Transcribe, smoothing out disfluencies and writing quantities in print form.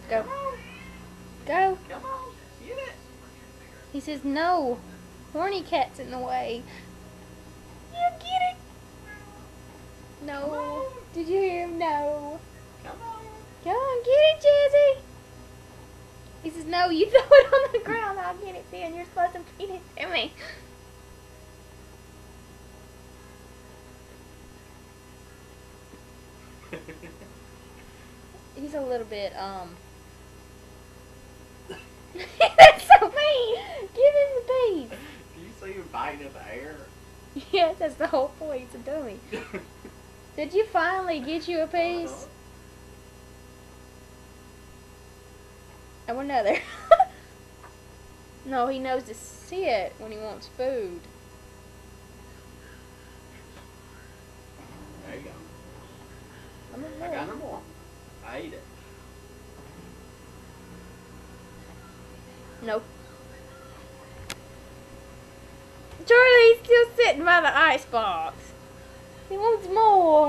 Go. Come on. Go. Come on. Get it. He says no. Horny cat's in the way. You get it. No. Come on. Did you hear him? No. Come on. Come on, get it, Jazzy. He says, no, you throw it on the ground. I'll get it then. You're supposed to feed it to me. He's a little bit, That's so mean. Give him the piece. Do you see him biting at the air? Yes, that's the whole point. He's a dummy. Did you finally get you a piece? I want another. No, he knows to sit when he wants food. There you go. I'm a I got no more. I ate it. Nope. Charlie's still sitting by the ice box. He wants more.